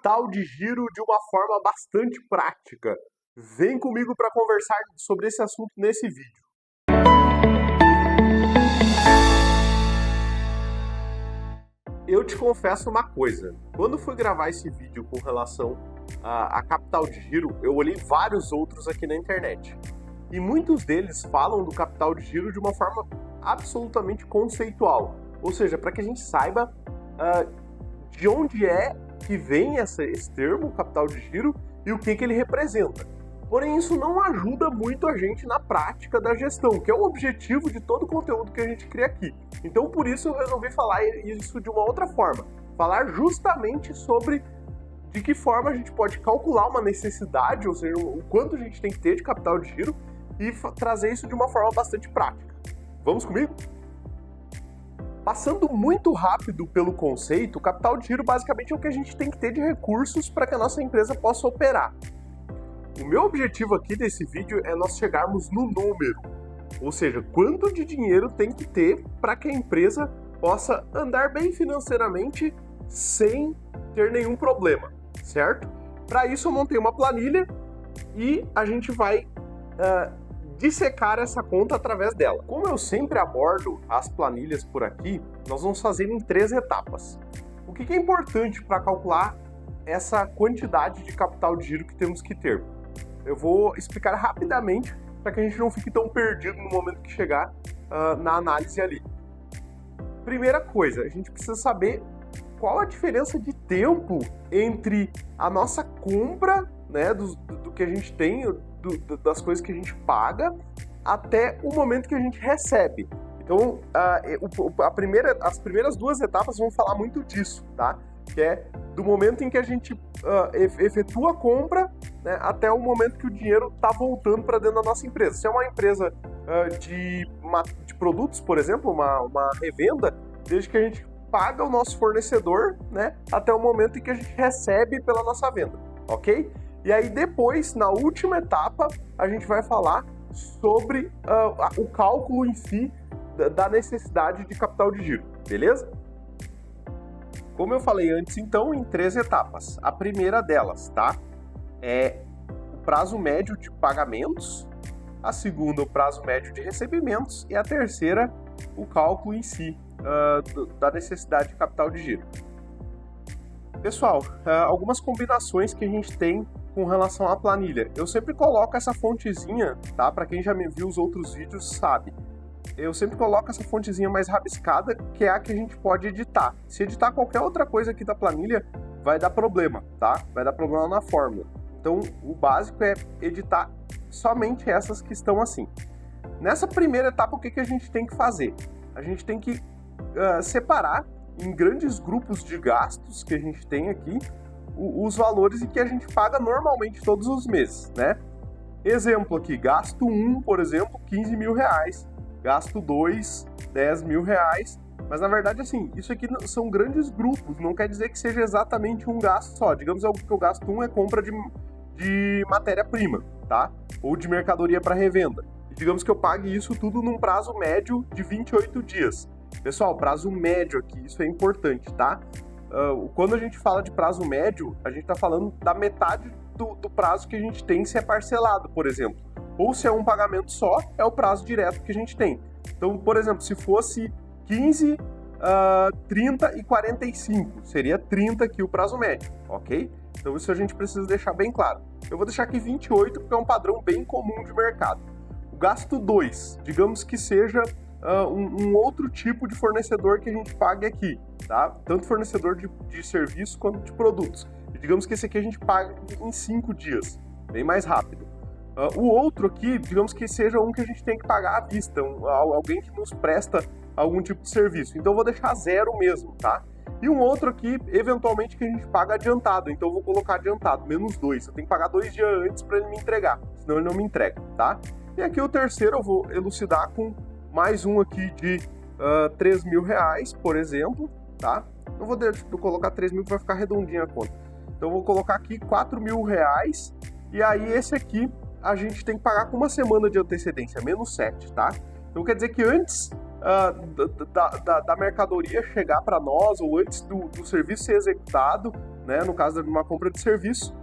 capital de giro de uma forma bastante prática. Vem comigo para conversar sobre esse assunto nesse vídeo. Eu te confesso uma coisa, quando fui gravar esse vídeo com relação a capital de giro, eu olhei vários outros aqui na internet. E muitos deles falam do capital de giro de uma forma absolutamente conceitual. Ou seja, para que a gente saiba de onde é que vem esse termo, capital de giro, e o que ele representa. Porém, isso não ajuda muito a gente na prática da gestão, que é o objetivo de todo o conteúdo que a gente cria aqui. Então, por isso, eu resolvi falar isso de uma outra forma. Falar justamente sobre de que forma a gente pode calcular uma necessidade, ou seja, o quanto a gente tem que ter de capital de giro, e trazer isso de uma forma bastante prática. Vamos comigo? Passando muito rápido pelo conceito, o capital de giro basicamente é o que a gente tem que ter de recursos para que a nossa empresa possa operar. O meu objetivo aqui desse vídeo é nós chegarmos no número, ou seja, quanto de dinheiro tem que ter para que a empresa possa andar bem financeiramente sem ter nenhum problema, certo? Para isso eu montei uma planilha e a gente vai dissecar essa conta através dela. Como eu sempre abordo as planilhas por aqui, nós vamos fazer em 3 etapas. O que é importante para calcular essa quantidade de capital de giro que temos que ter? Eu vou explicar rapidamente para que a gente não fique tão perdido no momento que chegar na análise ali. Primeira coisa, a gente precisa saber qual a diferença de tempo entre a nossa compra, né, do que a gente tem, das coisas que a gente paga, até o momento que a gente recebe. Então, as primeiras 2 etapas vão falar muito disso, tá? Que é do momento em que a gente efetua a compra, né, até o momento que o dinheiro está voltando para dentro da nossa empresa. Se é uma empresa de produtos, por exemplo, uma revenda, desde que a gente paga o nosso fornecedor, né, até o momento em que a gente recebe pela nossa venda, ok? E aí depois, na última etapa, a gente vai falar sobre o cálculo em si da necessidade de capital de giro, beleza? Como eu falei antes, então, em 3 etapas. A primeira delas, tá? É o prazo médio de pagamentos, a segunda, o prazo médio de recebimentos, e a terceira, o cálculo em si da necessidade de capital de giro. Pessoal, algumas combinações que a gente tem com relação à planilha. Eu sempre coloco essa fontezinha, tá? Para quem já me viu os outros vídeos sabe. Eu sempre coloco essa fontezinha mais rabiscada, que é a que a gente pode editar. Se editar qualquer outra coisa aqui da planilha, vai dar problema, tá? Vai dar problema na fórmula. Então, o básico é editar somente essas que estão assim. Nessa primeira etapa, o que a gente tem que fazer? A gente tem que separar em grandes grupos de gastos que a gente tem aqui, os valores em que a gente paga normalmente todos os meses, né? Exemplo aqui, gasto 1, por exemplo, 15 mil reais. Gasto 2, 10 mil reais, mas na verdade assim, isso aqui são grandes grupos, não quer dizer que seja exatamente um gasto só. Digamos que o gasto 1 é compra de matéria-prima, tá? Ou de mercadoria para revenda. E digamos que eu pague isso tudo num prazo médio de 28 dias. Pessoal, prazo médio aqui, isso é importante, tá? Quando a gente fala de prazo médio, a gente está falando da metade do prazo que a gente tem se é parcelado, por exemplo. Ou se é um pagamento só, é o prazo direto que a gente tem. Então, por exemplo, se fosse 15, 30 e 45, seria 30 aqui o prazo médio, ok? Então isso a gente precisa deixar bem claro. Eu vou deixar aqui 28 porque é um padrão bem comum de mercado. O gasto 2, digamos que seja um outro tipo de fornecedor que a gente pague aqui, tá? Tanto fornecedor de serviço quanto de produtos. E digamos que esse aqui a gente paga em 5 dias, bem mais rápido. O outro aqui, digamos que seja um que a gente tem que pagar à vista, alguém que nos presta algum tipo de serviço. Então eu vou deixar 0 mesmo, tá? E um outro aqui, eventualmente, que a gente paga adiantado. Então eu vou colocar adiantado, menos 2. Eu tenho que pagar 2 dias antes para ele me entregar, senão ele não me entrega, tá? E aqui o terceiro eu vou elucidar com mais um aqui de 3 mil reais, por exemplo, tá? Não vou colocar 3 mil que vai ficar redondinha a conta. Então eu vou colocar aqui 4 mil reais. E aí esse aqui a gente tem que pagar com uma semana de antecedência, menos 7, tá? Então quer dizer que antes da mercadoria chegar para nós, ou antes do serviço ser executado, né, no caso de uma compra de serviço,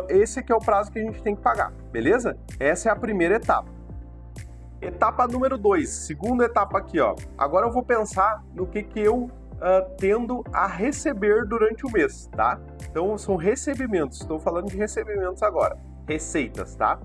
esse aqui é o prazo que a gente tem que pagar, beleza? Essa é a primeira etapa. Etapa número 2, segunda etapa aqui, ó. Agora eu vou pensar no que eu tendo a receber durante o mês, tá? Então são recebimentos, estou falando de recebimentos agora, receitas, tá?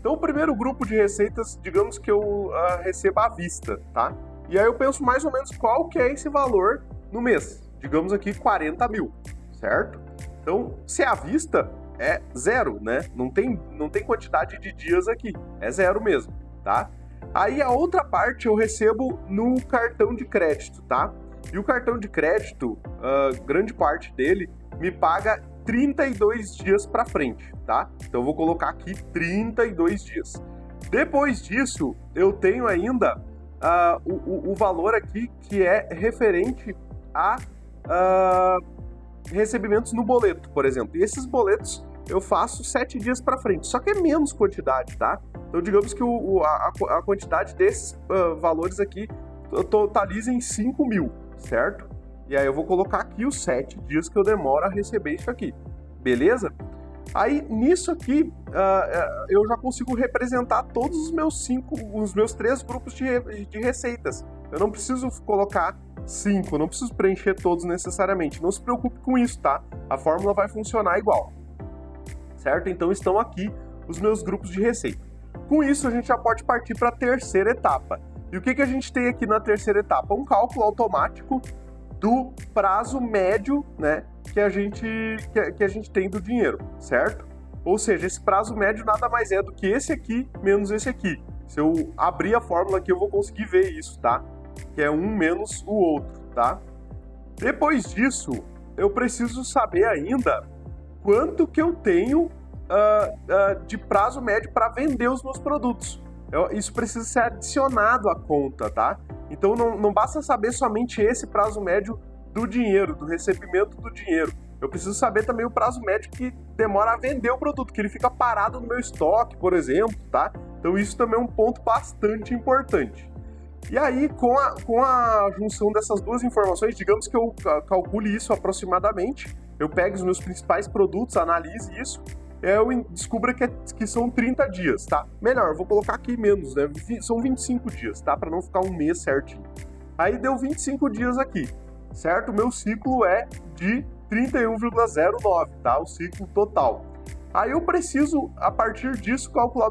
Então o primeiro grupo de receitas, digamos que eu receba à vista, tá? E aí eu penso mais ou menos qual que é esse valor no mês, digamos aqui 40 mil, certo? Então se é à vista, é zero, né? Não tem quantidade de dias aqui, é zero mesmo, tá? Aí a outra parte eu recebo no cartão de crédito, tá? E o cartão de crédito, grande parte dele, me paga 32 dias para frente, tá? Então eu vou colocar aqui 32 dias. Depois disso, eu tenho ainda o valor aqui que é referente a recebimentos no boleto, por exemplo. E esses boletos eu faço 7 dias para frente, só que é menos quantidade, tá? Então digamos que a quantidade desses valores aqui totaliza em 5 mil, certo? E aí eu vou colocar aqui os 7 dias que eu demoro a receber isso aqui, beleza? Aí nisso aqui eu já consigo representar todos os meus 3 grupos de receitas. Eu não preciso colocar 5, não preciso preencher todos necessariamente. Não se preocupe com isso, tá? A fórmula vai funcionar igual, certo? Então estão aqui os meus grupos de receita. Com isso a gente já pode partir para a terceira etapa. E o que a gente tem aqui na terceira etapa? Um cálculo automático do prazo médio, né, que a gente tem do dinheiro, certo? Ou seja, esse prazo médio nada mais é do que esse aqui menos esse aqui. Se eu abrir a fórmula aqui, eu vou conseguir ver isso, tá? Que é um menos o outro, tá? Depois disso, eu preciso saber ainda quanto que eu tenho de prazo médio para vender os meus produtos. Isso precisa ser adicionado à conta, tá? Então não basta saber somente esse prazo médio do dinheiro, do recebimento do dinheiro. Eu preciso saber também o prazo médio que demora a vender o produto, que ele fica parado no meu estoque, por exemplo, tá? Então isso também é um ponto bastante importante. E aí, com a junção dessas duas informações, digamos que eu calcule isso aproximadamente, eu pegue os meus principais produtos, analise isso, eu descubra que são 30 dias, tá? Melhor, eu vou colocar aqui menos, né? São 25 dias, tá? Para não ficar um mês certinho. Aí deu 25 dias aqui, certo? O meu ciclo é de 31,09, tá? O ciclo total. Aí eu preciso, a partir disso, calcular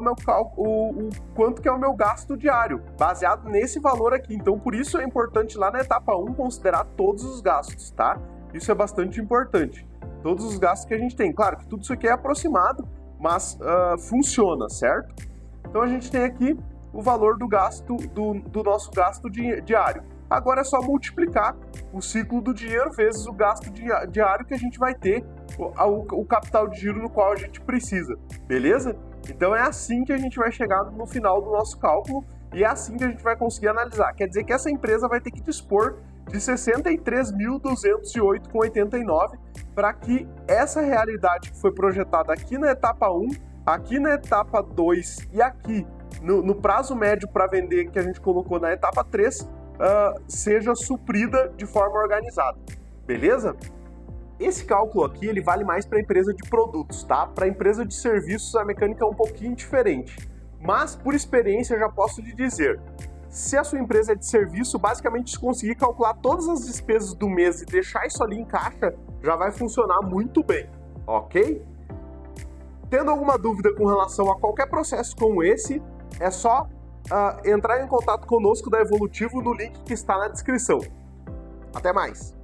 o quanto que é o meu gasto diário, baseado nesse valor aqui. Então, por isso é importante lá na etapa 1 considerar todos os gastos, tá? Isso é bastante importante. Todos os gastos que a gente tem. Claro que tudo isso aqui é aproximado, mas funciona, certo? Então a gente tem aqui o valor do gasto, do nosso gasto diário. Agora é só multiplicar o ciclo do dinheiro vezes o gasto diário que a gente vai ter, o capital de giro no qual a gente precisa, beleza? Então é assim que a gente vai chegar no final do nosso cálculo e é assim que a gente vai conseguir analisar. Quer dizer que essa empresa vai ter que dispor de 63.208,89 para que essa realidade que foi projetada aqui na etapa 1, aqui na etapa 2 e aqui no prazo médio para vender que a gente colocou na etapa 3, seja suprida de forma organizada, beleza? Esse cálculo aqui ele vale mais para a empresa de produtos, tá? Para a empresa de serviços a mecânica é um pouquinho diferente, mas por experiência eu já posso lhe dizer, se a sua empresa é de serviço, basicamente se conseguir calcular todas as despesas do mês e deixar isso ali em caixa, já vai funcionar muito bem, ok? Tendo alguma dúvida com relação a qualquer processo como esse, é só entrar em contato conosco da Evolutivo no link que está na descrição. Até mais!